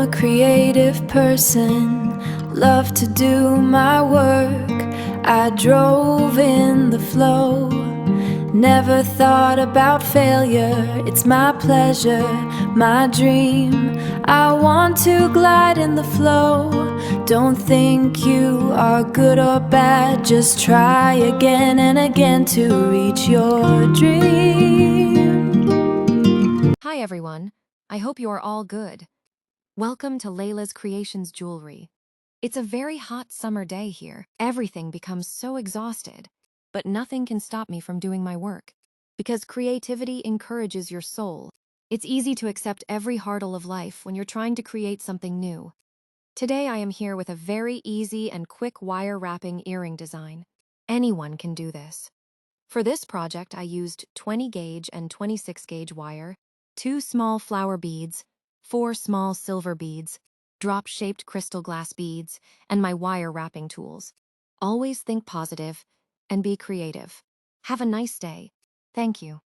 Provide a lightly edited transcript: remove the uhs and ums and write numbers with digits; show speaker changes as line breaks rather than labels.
a creative person, love to do my work. I drove in the flow, never thought about failure. It's my pleasure, my dream. I want to glide in the flow. Don't think you are good or bad, just try again and again to reach your dream.
Hi everyone, I hope you are all good. Welcome to Laila's Creations Jewelry. It's a very hot summer day here. Everything becomes so exhausted, but nothing can stop me from doing my work. Because creativity encourages your soul. It's easy to accept every hurdle of life when you're trying to create something new. Today I am here with a very easy and quick wire wrapping earring design. Anyone can do this. For this project, I used 20 gauge and 26 gauge wire, 2 small flower beads, 4 small silver beads, drop-shaped crystal glass beads, and my wire wrapping tools. Always think positive and be creative. Have a nice day. Thank you.